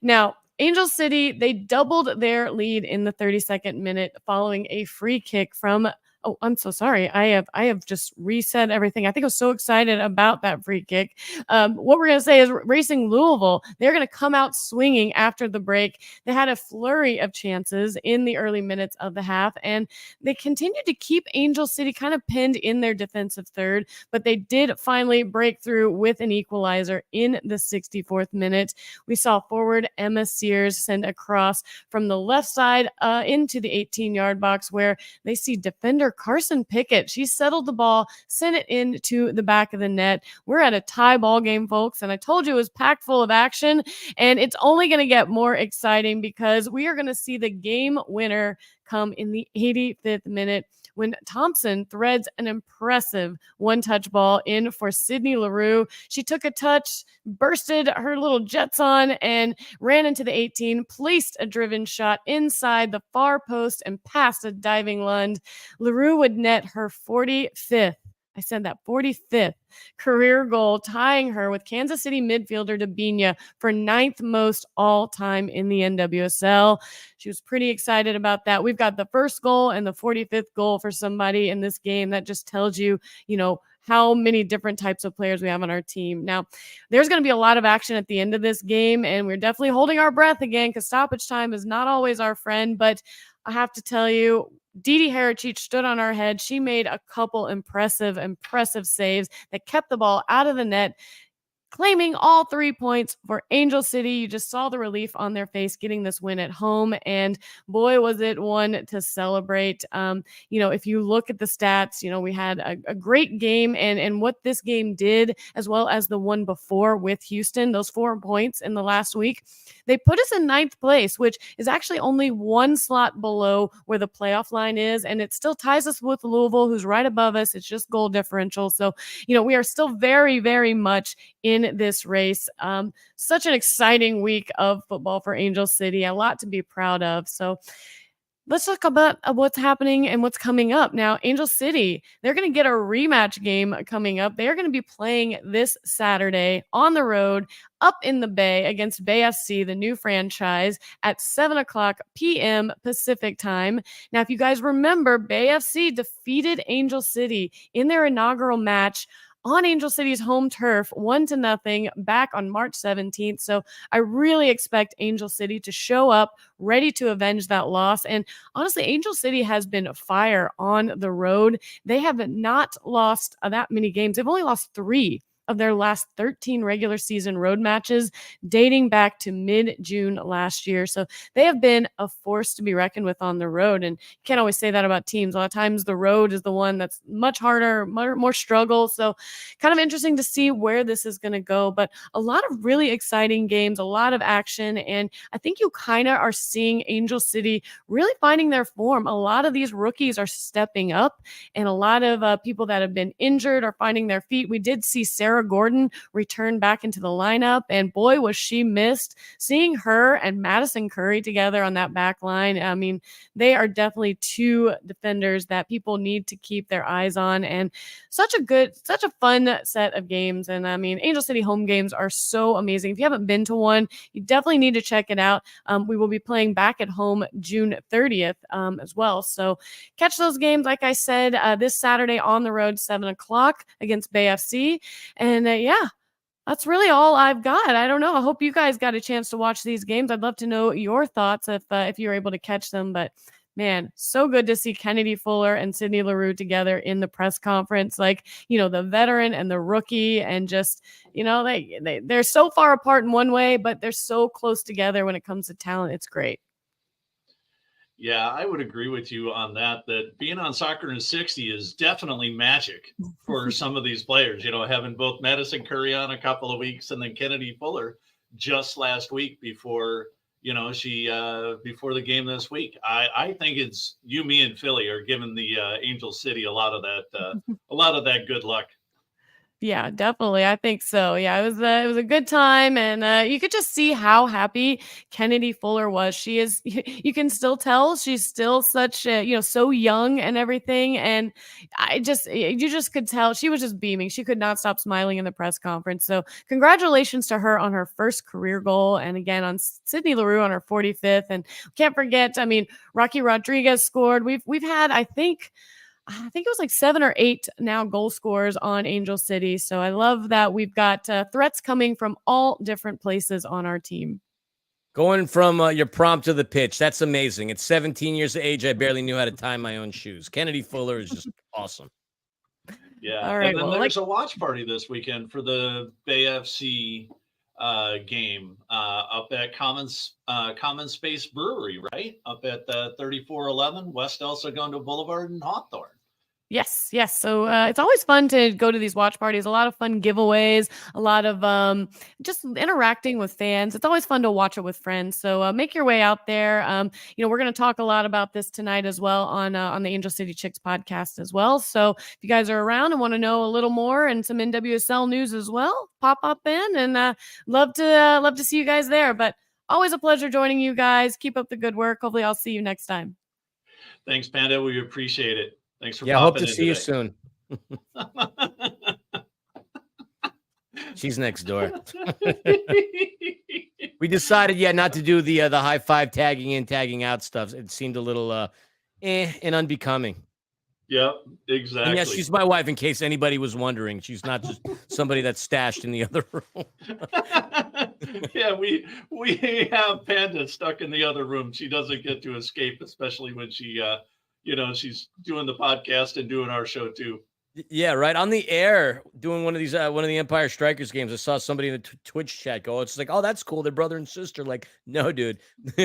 Now, Angel City, they doubled their lead in the 32nd minute following a free kick from Oh, I'm so sorry. I have just reset everything. I think I was so excited about that free kick. What we're going to say is Racing Louisville, they're going to come out swinging after the break. They had a flurry of chances in the early minutes of the half, and they continued to keep Angel City kind of pinned in their defensive third, but they did finally break through with an equalizer in the 64th minute. We saw forward Emma Sears send a cross from the left side into the 18-yard box where they see defender Carson Pickett. She settled the ball, sent it into the back of the net. We're at a tie ball game, folks, and I told you it was packed full of action, and it's only going to get more exciting because we are going to see the game winner come in the 85th minute when Thompson threads an impressive one-touch ball in for Sydney LaRue. She took a touch, bursted her little jets on, and ran into the 18, placed a driven shot inside the far post and past a diving Lund. LaRue would net her 45th. I said that 45th career goal, tying her with Kansas City midfielder Dabinia for 9th most all time in the NWSL. She was pretty excited about that. We've got the first goal and the 45th goal for somebody in this game. That just tells you, how many different types of players we have on our team. Now, there's going to be a lot of action at the end of this game, and we're definitely holding our breath again because stoppage time is not always our friend, but I have to tell you, Didi Herachich stood on our head. She made a couple impressive saves that kept the ball out of the net. claiming all 3 points for Angel City. You just saw the relief on their face getting this win at home, and boy, was it one to celebrate. If you look at the stats, we had a great game, and what this game did, as well as the one before with Houston, those 4 points in the last week, they put us in 9th place, which is actually only one slot below where the playoff line is, and it still ties us with Louisville, who's right above us. It's just goal differential. So, we are still very, very much in this race. Such an exciting week of football for Angel City. A lot to be proud of. So let's talk about what's happening and what's coming up. Now, Angel City, they're going to get a rematch game coming up. They're going to be playing this Saturday on the road up in the Bay against Bay FC, the new franchise, at 7:00 p.m. Pacific time. Now, if you guys remember, Bay FC defeated Angel City in their inaugural match on Angel City's home turf, 1-0 back on March 17th. So I really expect Angel City to show up ready to avenge that loss. And honestly, Angel City has been fire on the road. They have not lost that many games. They've only lost 3 of their last 13 regular season road matches dating back to mid-June last year. So they have been a force to be reckoned with on the road. And you can't always say that about teams. A lot of times the road is the one that's much harder, more struggle. So kind of interesting to see where this is going to go. But a lot of really exciting games, a lot of action. And I think you kind of are seeing Angel City really finding their form. A lot of these rookies are stepping up, and a lot of people that have been injured are finding their feet. We did see Sarah Gordon return back into the lineup, and boy, was she missed. Seeing her and Madison Curry together on that back line, I mean, they are definitely 2 defenders that people need to keep their eyes on, and such a fun set of games. And I mean, Angel City home games are so amazing. If you haven't been to one, you definitely need to check it out. We will be playing back at home June 30th as well. So catch those games, like I said, this Saturday on the road, 7:00 against Bay FC. And yeah, that's really all I've got. I don't know. I hope you guys got a chance to watch these games. I'd love to know your thoughts if you were able to catch them. But man, so good to see Kennedy Fuller and Sydney Leroux together in the press conference. Like, the veteran and the rookie, and just, they're so far apart in one way, but they're so close together when it comes to talent. It's great. Yeah, I would agree with you on that being on Soccer in 60 is definitely magic for some of these players, having both Madison Curry on a couple of weeks and then Kennedy Fuller just last week before, before the game this week. I think it's you, me, and Philly are giving the Angel City a lot of that good luck. Yeah, definitely. I think so. Yeah, it was a good time, and you could just see how happy Kennedy Fuller was. She is. You can still tell she's still such so young and everything. And you just could tell she was just beaming. She could not stop smiling in the press conference. So congratulations to her on her first career goal, and again on Sydney Leroux on her 45th. And can't forget, I mean, Rocky Rodriguez scored. We've had, I think it was like 7 or 8 now goal scorers on Angel City. So I love that we've got threats coming from all different places on our team. Going from your prompt to the pitch, that's amazing. At 17 years of age, I barely knew how to tie my own shoes. Kennedy Fuller is just awesome. Yeah. All right, and then there's a watch party this weekend for the Bay FC game up at Common Space Brewery, right? Up at 3411 West El Segundo Boulevard in Hawthorne. Yes. So it's always fun to go to these watch parties. A lot of fun giveaways, a lot of just interacting with fans. It's always fun to watch it with friends. So make your way out there. We're going to talk a lot about this tonight as well on the Angel City Chicks podcast as well. So if you guys are around and want to know a little more and some NWSL news as well, pop up in, and love to see you guys there. But always a pleasure joining you guys. Keep up the good work. Hopefully I'll see you next time. Thanks, Panda. We appreciate it. Thanks for hope to in see today. you soon. She's next door. We decided, not to do the high five tagging in, tagging out stuff. It seemed a little and unbecoming. Yep, exactly. And yes, she's my wife, in case anybody was wondering. She's not just somebody that's stashed in the other room. Yeah, we have Panda stuck in the other room. She doesn't get to escape, especially when she she's doing the podcast and doing our show too. Yeah, right. On the air, doing one of the Empire Strykers games, I saw somebody in the Twitch chat go, "It's like, oh, that's cool. They're brother and sister." Like, no, dude,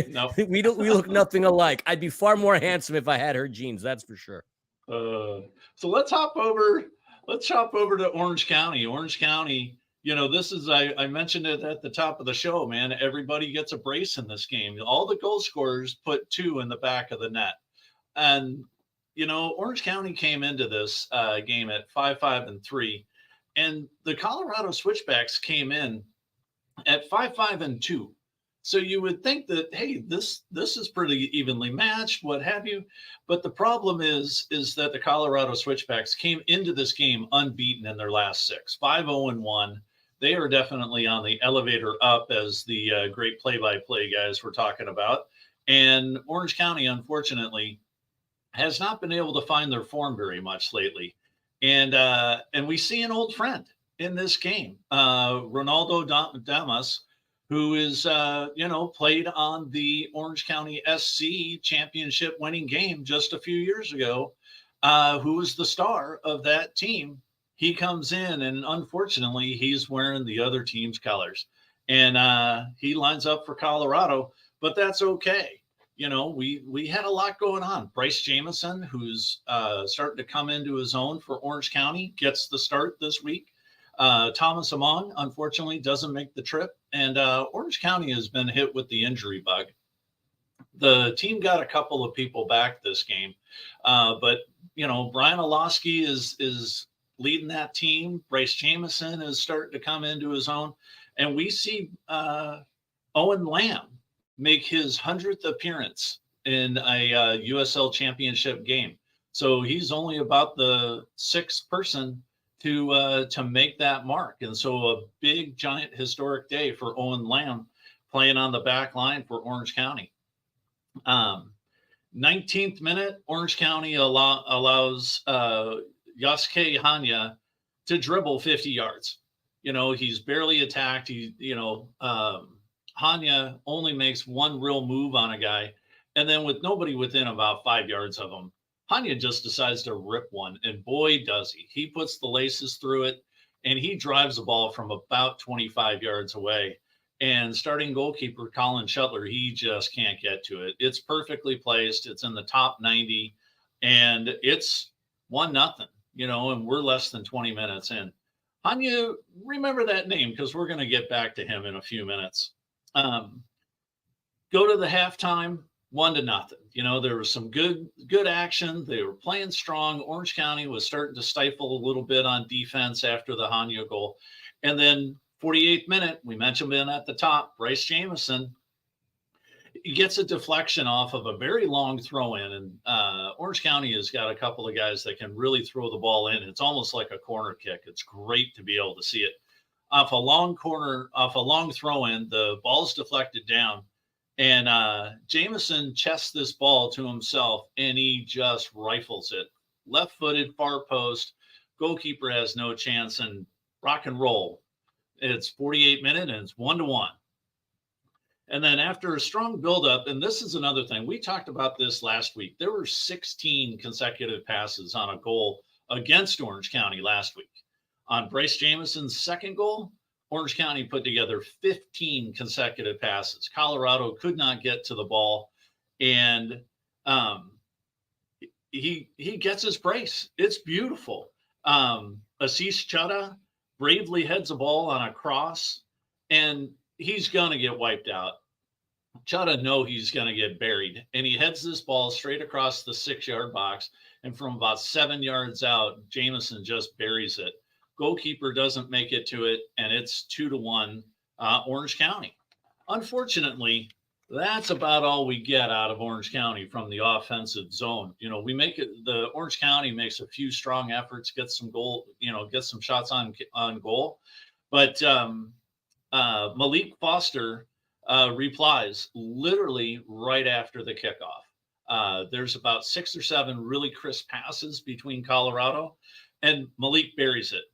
No. we look nothing alike. I'd be far more handsome if I had her genes. That's for sure. So let's hop over. Let's hop over to Orange County. Orange County. This is I mentioned it at the top of the show, man. Everybody gets a brace in this game. All the goal scorers put 2 in the back of the net, and Orange County came into this game at 5-5-3, and the Colorado Switchbacks came in at 5-5-2. So you would think that, hey, this is pretty evenly matched, what have you. But the problem is that the Colorado Switchbacks came into this game unbeaten in their last 6, 5-0-1. They are definitely on the elevator up, as the great play-by-play guys were talking about. And Orange County, unfortunately, has not been able to find their form very much lately. And we see an old friend in this game, Ronaldo Damas, who is, played on the Orange County SC championship winning game just a few years ago, who was the star of that team. He comes in, and unfortunately, he's wearing the other team's colors. And he lines up for Colorado, but that's okay. We had a lot going on. Bryce Jamison, who's starting to come into his own for Orange County, gets the start this week. Thomas Amon, unfortunately, doesn't make the trip. And Orange County has been hit with the injury bug. The team got a couple of people back this game. But Brian Olowski is leading that team. Bryce Jamison is starting to come into his own. And we see Owen Lamb make his 100th appearance in a USL championship game. So he's only about the 6th person to make that mark. And so a big, giant, historic day for Owen Lamb playing on the back line for Orange County. 19th minute, Orange County allows Yosuke Hanya to dribble 50 yards. He's barely attacked. Hanya only makes one real move on a guy. And then with nobody within about 5 yards of him, Hanya just decides to rip one. And boy, does he. He puts the laces through it, and he drives the ball from about 25 yards away. And starting goalkeeper Colin Shuttler, he just can't get to it. It's perfectly placed. It's in the top 90, and it's 1-0, and we're less than 20 minutes in. Hanya, remember that name, because we're going to get back to him in a few minutes. Go to the halftime, 1-0. There was some good action. They were playing strong. Orange County was starting to stifle a little bit on defense after the Hanya goal. And then 48th minute, we mentioned it at the top, Bryce Jamison, he gets a deflection off of a very long throw in. And Orange County has got a couple of guys that can really throw the ball in. It's almost like a corner kick. It's great to be able to see it. Off a long throw in, the ball's deflected down. And Jamison chests this ball to himself, and he just rifles it. Left-footed, far post. Goalkeeper has no chance, and rock and roll. It's 48 minutes, and it's 1-1. And then after a strong buildup, and this is another thing, we talked about this last week. There were 16 consecutive passes on a goal against Orange County last week. On Bryce Jamison's second goal, Orange County put together 15 consecutive passes. Colorado could not get to the ball, and he gets his brace. It's beautiful. Assis Chada bravely heads a ball on a cross, and he's going to get wiped out. Chada knows he's going to get buried, and he heads this ball straight across the 6-yard box, and from about 7 yards out, Jamison just buries it. Goalkeeper doesn't make it to it, and it's 2-1 Orange County. Unfortunately, that's about all we get out of Orange County from the offensive zone. We make it. The Orange County makes a few strong efforts, gets some goal, gets some shots on goal, but Malik Foster replies literally right after the kickoff. There's about 6 or 7 really crisp passes between Colorado, and Malik buries it.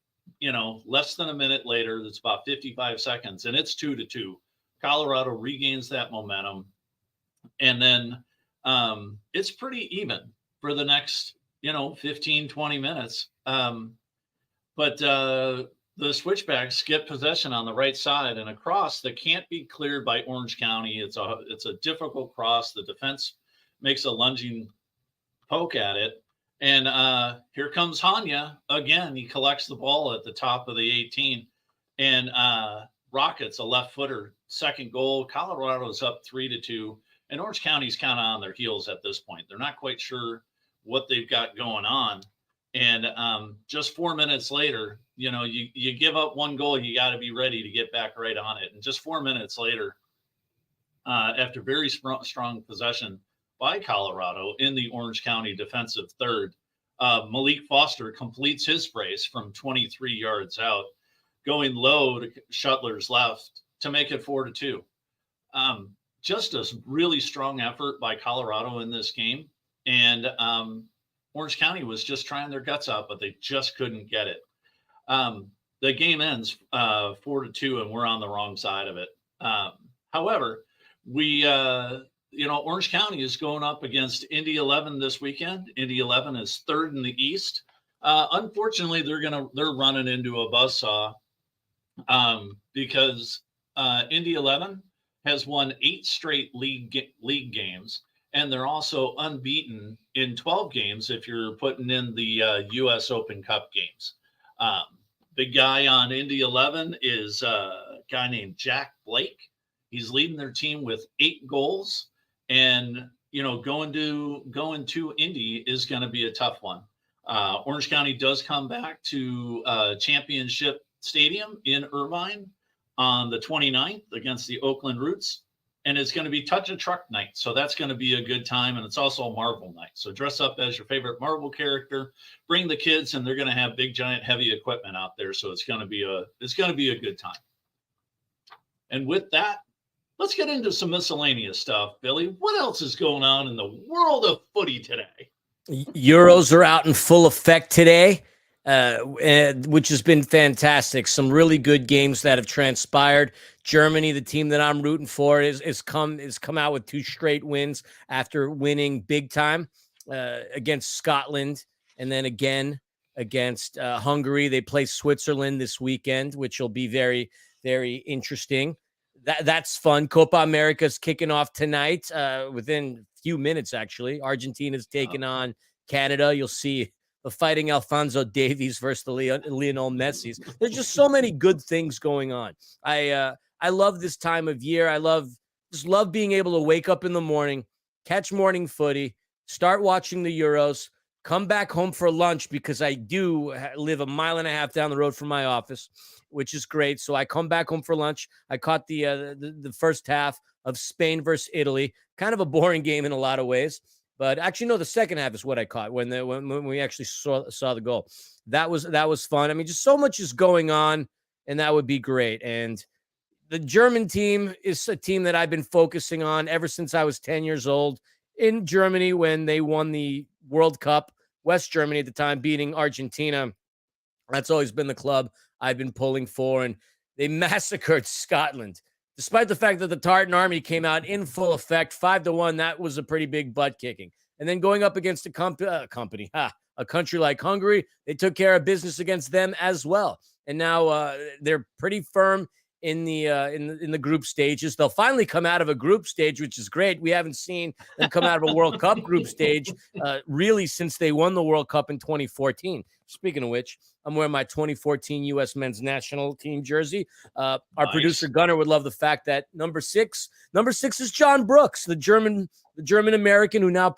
Less than a minute later, it's about 55 seconds, and it's 2-2. Colorado regains that momentum, and then it's pretty even for the next, 15, 20 minutes. But the switchbacks get possession on the right side and a cross that can't be cleared by Orange County. It's a difficult cross. The defense makes a lunging poke at it. And here comes Hanya again. He collects the ball at the top of the 18 and rockets a left footer. Second goal. Colorado's up 3-2. And Orange County's kind of on their heels at this point. They're not quite sure what they've got going on. And just 4 minutes later, you give up one goal, you got to be ready to get back right on it. And just 4 minutes later, after very strong possession by Colorado in the Orange County defensive third, Malik Foster completes his brace from 23 yards out, going low to Shuttler's left to make it 4-2. Just a really strong effort by Colorado in this game. And Orange County was just trying their guts out, but they just couldn't get it. The game ends 4-2, and we're on the wrong side of it. However, Orange County is going up against Indy 11 this weekend. Indy 11 is third in the East. Unfortunately, they're running into a buzzsaw because Indy 11 has won 8 straight league games. And they're also unbeaten in 12 games if you're putting in the U.S. Open Cup games. The guy on Indy 11 is a guy named Jack Blake. He's leading their team with 8 goals. And, going to Indy is going to be a tough one. Orange County does come back to Championship Stadium in Irvine on the 29th against the Oakland Roots. And it's going to be Touch a Truck night. So that's going to be a good time. And it's also a Marvel night. So dress up as your favorite Marvel character, bring the kids, and they're going to have big, giant, heavy equipment out there. So it's going to be a good time. And with that, let's get into some miscellaneous stuff. Billy, what else is going on in the world of footy today? Euros are out in full effect today, which has been fantastic. Some really good games that have transpired. Germany, the team that I'm rooting for, is come out with 2 straight wins after winning big time against Scotland, and then again against Hungary. They play Switzerland this weekend, which will be very, very interesting. That's fun. Copa America's kicking off tonight within a few minutes, actually. Argentina's taking on Canada. You'll see the Fighting Alphonso Davies versus the Lionel Messi's. There's just so many good things going on. I love this time of year. I just love being able to wake up in the morning, catch morning footy, start watching the Euros, come back home for lunch because I do live a mile and a half down the road from my office, which is great. So I come back home for lunch. I caught the first half of Spain versus Italy. Kind of a boring game in a lot of ways. But actually, no, the second half is what I caught when we actually saw the goal. That was fun. I mean, just so much is going on, and that would be great. And the German team is a team that I've been focusing on ever since I was 10 years old in Germany when they won the World Cup, West Germany at the time, beating Argentina. That's always been the club I've been pulling for, and they massacred Scotland. Despite the fact that the Tartan Army came out in full effect, 5-1, that was a pretty big butt kicking. And then going up against a country like Hungary, they took care of business against them as well. And now they're pretty firm in the group stages. They'll finally come out of a group stage, which is great. We haven't seen them come out of a World Cup group stage really since they won the World Cup in 2014. Speaking of which, I'm wearing my 2014 U.S. men's national team jersey. Our producer Gunnar would love the fact that number six is John Brooks, the German American who now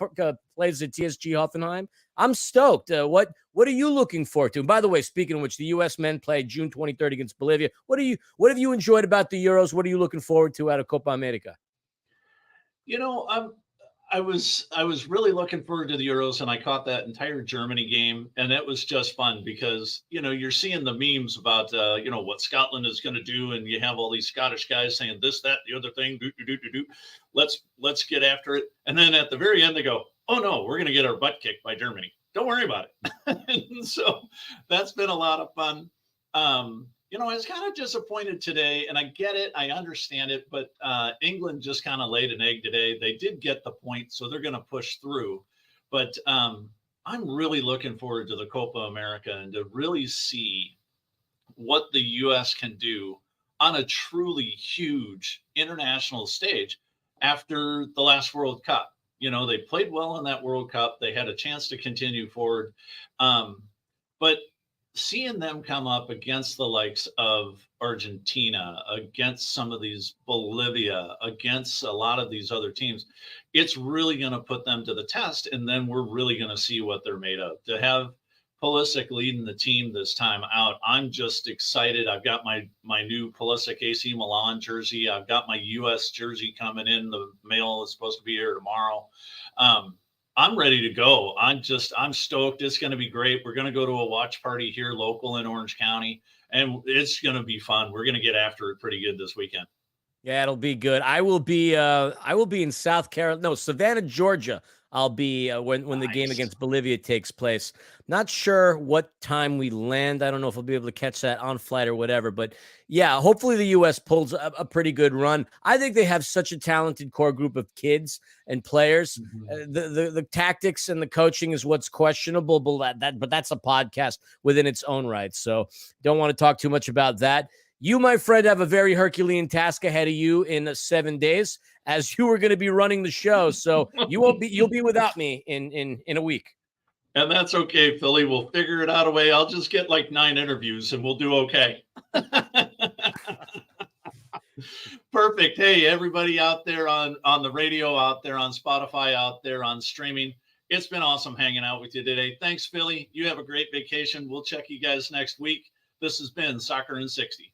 plays at TSG Hoffenheim. I'm stoked. What are you looking forward to? And by the way, speaking of which, the U.S. men play June 23rd against Bolivia. What have you enjoyed about the Euros? What are you looking forward to out of Copa America? I was really looking forward to the Euros, and I caught that entire Germany game, and it was just fun because you're seeing the memes about what Scotland is going to do, and you have all these Scottish guys saying this, that, the other thing. Let's get after it, and then at the very end they go, oh no, we're going to get our butt kicked by Germany. Don't worry about it. And so that's been a lot of fun. I was kind of disappointed today, and I get it. I understand it, but England just kind of laid an egg today. They did get the point, so they're going to push through. But I'm really looking forward to the Copa America and to really see what the U.S. can do on a truly huge international stage after the last World Cup. You know, they played well in that World Cup. They had a chance to continue forward. But seeing them come up against the likes of Argentina, against some of these Bolivia, against a lot of these other teams, it's really going to put them to the test. And then we're really going to see what they're made of. To have Pulisic leading the team this time out, I'm just excited. I've got my new Pulisic AC Milan jersey. I've got my US jersey coming in. The mail is supposed to be here tomorrow. I'm ready to go. I'm stoked. It's going to be great. We're going to go to a watch party here local in Orange County, and it's going to be fun. We're going to get after it pretty good this weekend. Yeah, it'll be good. I will be in Savannah, Georgia. I'll be when the game against Bolivia takes place. Not sure what time we land. I don't know if I'll be able to catch that on flight or whatever. But yeah, hopefully the U.S. pulls a pretty good run. I think they have such a talented core group of kids and players. Mm-hmm. The tactics and the coaching is what's questionable, but that's a podcast within its own right. So don't want to talk too much about that. You, my friend, have a very Herculean task ahead of you in 7 days, as you are going to be running the show. So you'll be without me in a week. And that's okay, Philly. We'll figure it out a way. I'll just get like 9 interviews and we'll do okay. Perfect. Hey, everybody out there on the radio, out there on Spotify, out there on streaming. It's been awesome hanging out with you today. Thanks, Philly. You have a great vacation. We'll check you guys next week. This has been Soccer in 60.